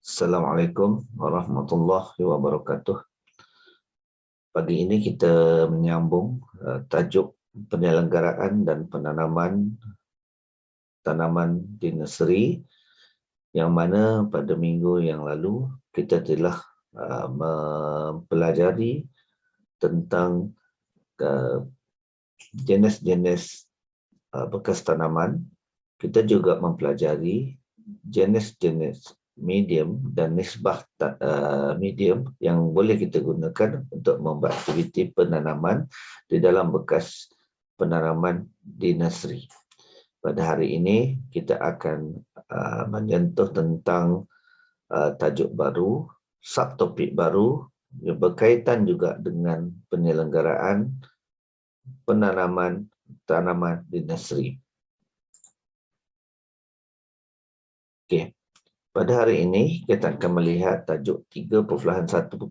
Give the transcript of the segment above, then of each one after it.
Assalamualaikum warahmatullahi wabarakatuh. Pagi ini kita menyambung tajuk penyelenggaraan dan penanaman tanaman di nursery, yang mana pada minggu yang lalu kita telah mempelajari tentang jenis-jenis bekas tanaman. Kita juga mempelajari jenis-jenis medium dan nisbah medium yang boleh kita gunakan untuk membuat aktiviti penanaman di dalam bekas penanaman di nursery. Pada hari ini kita akan menyentuh tentang tajuk baru, subtopik baru yang berkaitan juga dengan penyelenggaraan penanaman tanaman di nursery. Okey. Pada hari ini, kita akan melihat tajuk 3.1.5,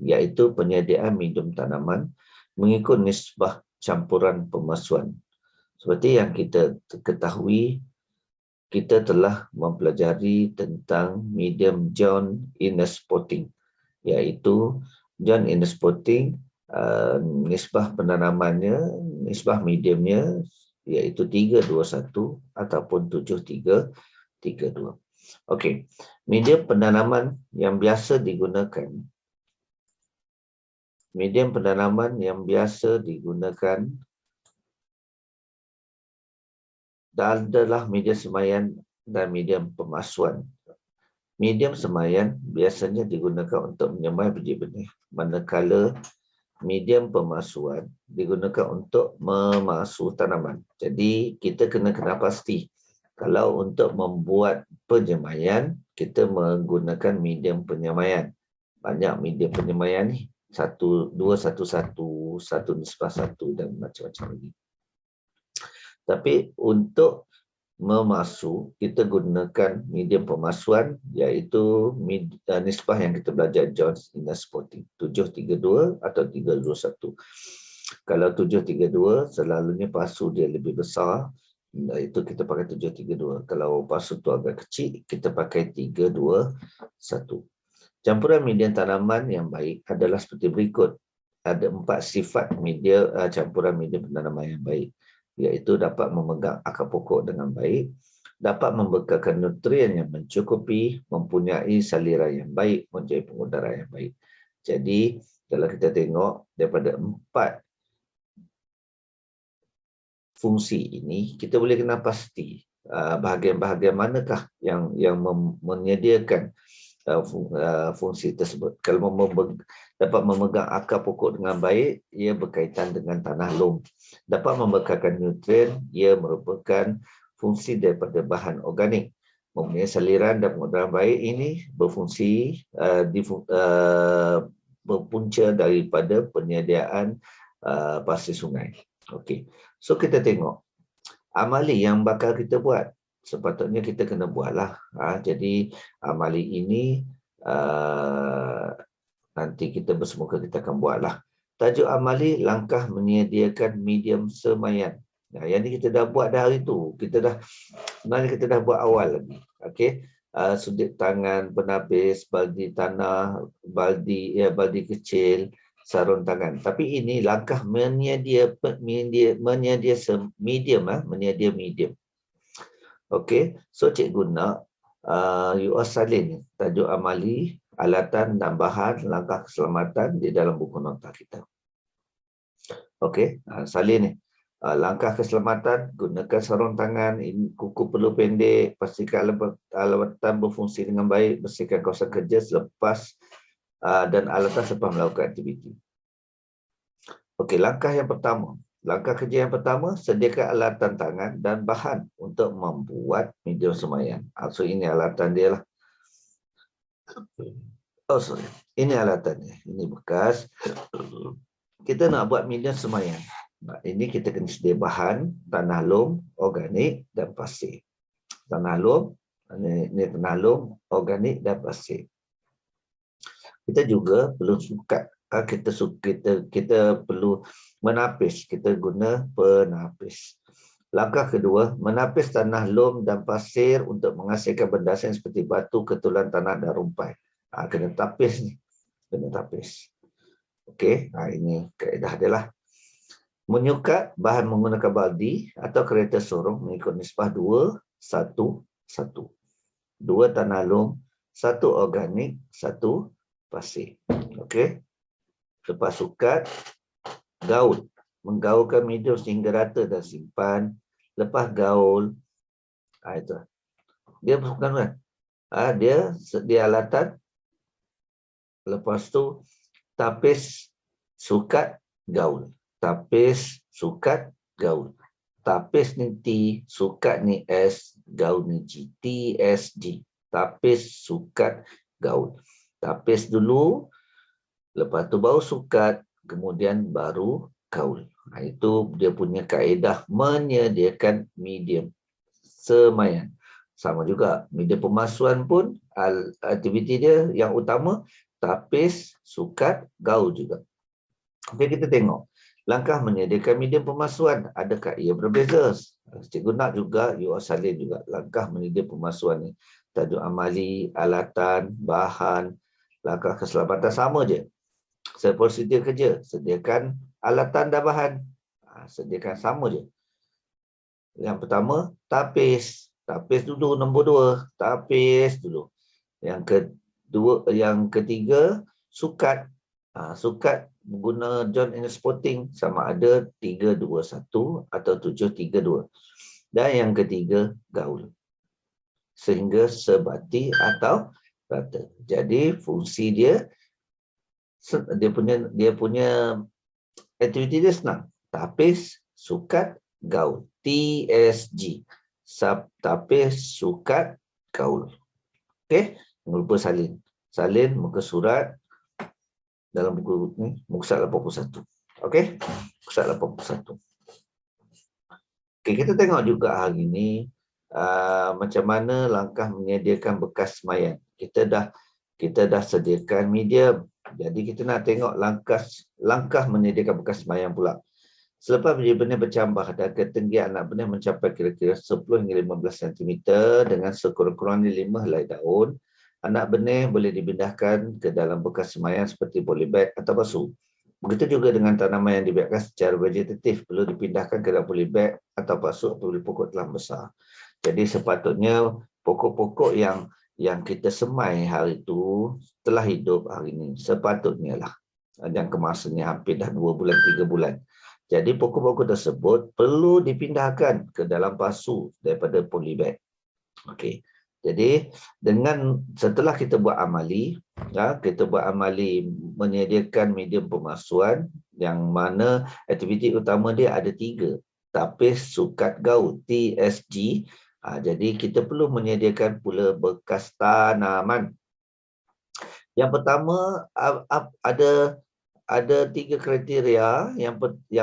iaitu penyediaan medium tanaman mengikut nisbah campuran pemasuan. Seperti yang kita ketahui, kita telah mempelajari tentang medium John Innes Potting, iaitu John Innes Potting, nisbah penanamannya, nisbah mediumnya, iaitu 3:2:1 ataupun 7:3:3:2. Okey, medium penanaman yang biasa digunakan adalah medium semaian dan medium pemasuan. Medium semaian biasanya digunakan untuk menyemai biji benih, manakala medium pemasuan digunakan untuk memasu tanaman. Jadi kita kena pasti, kalau untuk membuat penyemaian, kita menggunakan medium penyemaian. Banyak medium penyemaian ni, 1:2:1:1, 1:1 dan macam-macam lagi. Tapi untuk memasu, kita gunakan medium pemasuan, iaitu nisbah yang kita belajar John Innes Potting, 7:3:2 atau 3:2:1. Kalau 7:3:2, selalunya pasu dia lebih besar, itu kita pakai 7:3:2. Kalau pasu tu agak kecil, kita pakai 3:2:1. Campuran medium tanaman yang baik adalah seperti berikut. Ada 4 sifat campuran medium tanaman yang baik, iaitu dapat memegang akar pokok dengan baik, dapat membekalkan nutrien yang mencukupi, mempunyai saliran yang baik, mempunyai pengudaran yang baik. Jadi, kalau kita tengok daripada 4 fungsi ini, kita boleh kena pasti bahagian-bahagian manakah yang menyediakan fungsi tersebut. Kalau dapat memegang akar pokok dengan baik, ia berkaitan dengan tanah loam. Dapat membekalkan nutrien, ia merupakan fungsi daripada bahan organik. Mempunyai saliran dan pengudaran baik, ini berfungsi berpunca daripada penyediaan pasir sungai. Okey. So kita tengok amali yang bakal kita buat, sepatutnya kita kena buatlah. Jadi amali ini nanti kita bersemoga kita akan buatlah. Tajuk amali, langkah menyediakan medium semaian. Yang ni kita dah buat dah hari tu. Sebenarnya kita dah buat awal lagi. Okey. Sudut tangan, penapis, baldi tanah, baldi kecil, sarung tangan. Tapi ini langkah menyedia medium. Okey, so cikgu nak you all salin tajuk amali, alatan dan bahan langkah keselamatan di dalam buku nota kita. Okey, salin ni. Langkah keselamatan, gunakan sarung tangan, kuku perlu pendek, pastikan alatan berfungsi dengan baik, bersihkan kawasan kerja selepas dan alatan selepas melakukan aktiviti. Okey, langkah kerja yang pertama, sediakan alatan tangan dan bahan untuk membuat medium semaian. So ini alatan dia lah. Ini alatannya. Ini bekas. Kita nak buat medium semaian. Ini kita kena sedia bahan, tanah loam, organik dan pasir. Tanah loam, ini tanah loam, organik dan pasir. Kita juga perlu sukat. Kita perlu menapis. Kita guna penapis. Langkah kedua, menapis tanah lom dan pasir untuk menghasilkan bendasar seperti batu, ketulan tanah dan rumpai. Kena tapis ni. Kena tapis. Okey, ini kaedah dia lah. Menyukat bahan menggunakan baldi atau kereta sorong mengikut nisbah 2, 1, 1. 2 tanah lom, 1 organik, 1 pasir. Okey. Lepas sukat, gaul. Menggaulkan medium sehingga rata dan simpan. Lepas gaul, itu. Dia bukan kan? Dia sedia alatan. Lepas tu tapis, sukat, gaul. Tapis, sukat, gaul. Tapis ni T, sukat ni S, gaul ni G. T, S, G. Tapis, sukat, gaul. Tapis dulu, lepas tu baru sukat, kemudian baru gaul. Itu dia punya kaedah menyediakan medium semaian. Sama juga, medium pemasuan pun aktiviti dia yang utama tapis, sukat, gaul juga. Okey, kita tengok. Langkah menyediakan medium pemasuan, adakah ia berbeza? Cikgu nak juga, you salin juga. Langkah menyediakan pemasuan ni. Tajuk amali, alatan, bahan, langkah keselamatan sama je. Prosedur kerja, sediakan alatan dan bahan. Sediakan sama je. Yang pertama, tapis. Tapis dulu, nombor 2. Tapis dulu. Yang ketiga, sukat. Sukat guna John and Sporting sama ada 3-2-1 atau 7-3-2. Dan yang ketiga, gaul. Sehingga sebati atau rata. Jadi fungsi dia punya aktiviti dia senang. Tapis, sukat, gaul. TSG. Tapis, sukat, gaul. Okey, jangan lupa salin. Salin muka surat dalam buku ni, muka surat 81. Okey, muka surat 81. Okey, kita tengok juga hari ini macam mana langkah menyediakan bekas semaian. Kita dah sediakan medium. Jadi kita nak tengok langkah menyediakan bekas semaian pula. Selepas biji benih bercambah dan ketinggian anak benih mencapai kira-kira 10 hingga 15 cm dengan sekurang-kurangnya 5 helai daun, anak benih boleh dipindahkan ke dalam bekas semaian seperti polybag atau pasu. Begitu juga dengan tanaman yang dibiarkan secara vegetatif perlu dipindahkan ke dalam polybag atau pasu apabila pokok telah besar. Jadi sepatutnya pokok-pokok yang kita semai hari itu telah hidup hari ini. Sepatutnya lah. Dan kemasannya hampir dah 2 bulan, 3 bulan. Jadi pokok-pokok tersebut perlu dipindahkan ke dalam pasu daripada polybag. Okey. Jadi setelah kita buat amali, menyediakan medium pemasuan yang mana aktiviti utama dia ada 3. Tapis, sukat, gaul, TSG. Jadi kita perlu menyediakan pula bekas tanaman. Yang pertama ada 3 kriteria yang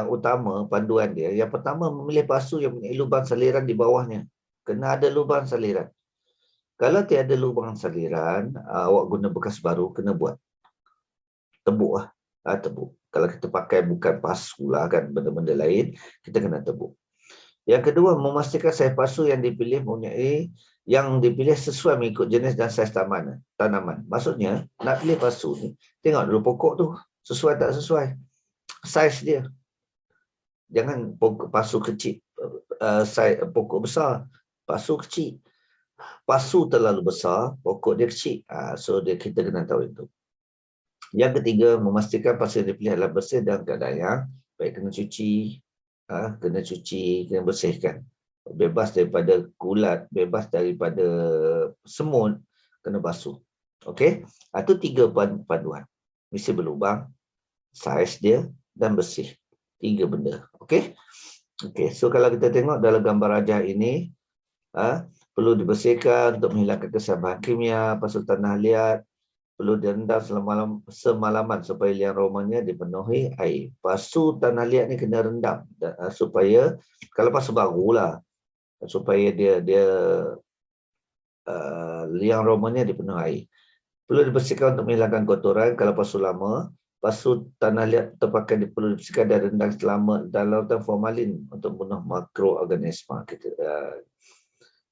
utama panduan dia. Yang pertama, memilih pasu yang mempunyai lubang saliran di bawahnya. Kena ada lubang saliran. Kalau tiada lubang saliran, awak guna bekas baru, kena buat. Tebuk lah. Tebuk. Kalau kita pakai bukan pasu lah kan, benda-benda lain, kita kena tebuk. Yang kedua, memastikan saiz pasu yang dipilih sesuai mengikut jenis dan saiz tanaman. Maksudnya, nak pilih pasu ni, tengok dulu pokok tu. Sesuai tak sesuai saiz dia. Jangan pasu kecil, pokok besar, pasu kecil. Pasu terlalu besar, pokok dia kecil. So kita kena tahu itu. Yang ketiga, memastikan pasu yang dipilih adalah bersih dalam keadaan yang baik. Kena cuci, kena bersihkan. Bebas daripada kulat, bebas daripada semut, kena basuh. Okey, itu 3 panduan. Mesti berlubang, saiz dia dan bersih. 3 benda. Okey. Okey, so kalau kita tengok dalam gambar rajah ini, perlu dibersihkan untuk menghilangkan kesan bahan kimia, pasu tanah liat, perlu direndam semalaman supaya liang romanya dipenuhi air. Pasu tanah liat ni kena rendam supaya, kalau pasu barulah, supaya dia liang romanya dipenuhi air. Perlu dibersihkan untuk menghilangkan kotoran. Kalau pasu lama, pasu tanah liat terpakai diperlu dibersihkan dan rendam selama dalam lautan formalin untuk membunuh mikroorganisma.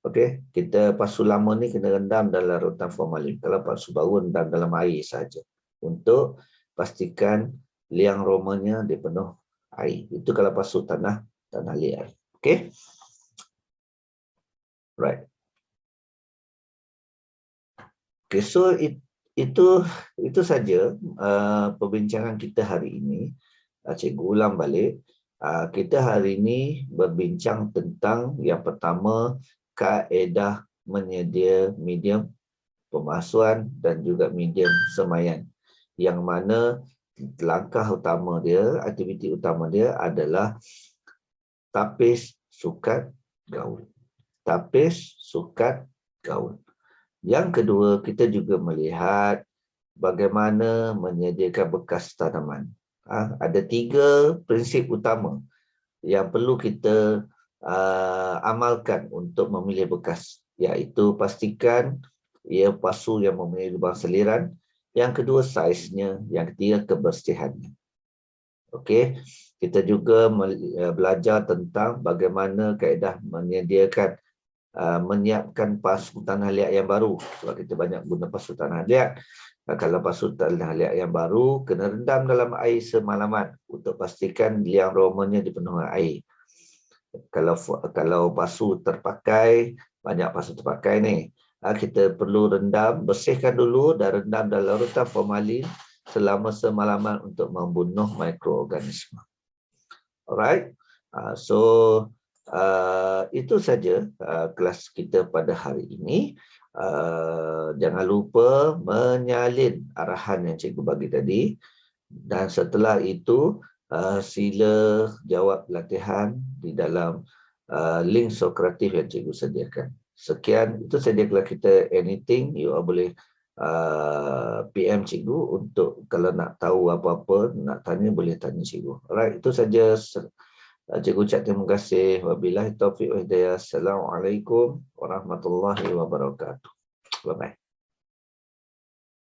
Okey, kita pasu lama ni kena rendam dalam lautan formalin. Kalau pasu baru rendam dalam air saja untuk pastikan liang romanya dipenuh air. Itu kalau pasu tanah liat. Okey. Right. Okay, so itu saja perbincangan kita hari ini. Cikgu ulang balik. Kita hari ini berbincang tentang yang pertama, kaedah menyedia medium pemasuan dan juga medium semaian. Yang mana langkah utama dia, aktiviti utama dia adalah tapis, sukat, gaul. Tapis, sukat, gaul. Yang kedua, kita juga melihat bagaimana menyediakan bekas tanaman. Ada 3 prinsip utama yang perlu kita amalkan untuk memilih bekas, iaitu pastikan ia pasu yang mempunyai lubang seliran, yang kedua saiznya, yang ketiga kebersihannya. Okey, kita juga belajar tentang bagaimana kaedah menyiapkan pasu tanah liat yang baru. Sebab kita banyak guna pasu tanah liat. Kalau pasu tanah liat yang baru, kena rendam dalam air semalaman untuk pastikan liang romanya dipenuhi air. Kalau pasu terpakai, banyak pasu terpakai ni, kita perlu rendam, bersihkan dulu dan rendam dalam larutan formalin selama semalaman untuk membunuh mikroorganisma. Alright, so itu saja kelas kita pada hari ini. Jangan lupa menyalin arahan yang cikgu bagi tadi, dan setelah itu sila jawab latihan di dalam link Sokratif yang cikgu sediakan. Sekian, itu saja kalau kita anything, you boleh PM cikgu untuk kalau nak tahu apa-apa, nak tanya boleh tanya cikgu. Alright, itu saja. Cikgu ucap terima kasih. Wabillahi taufiq wa hidayah. Assalamualaikum warahmatullahi wabarakatuh. Bye-bye.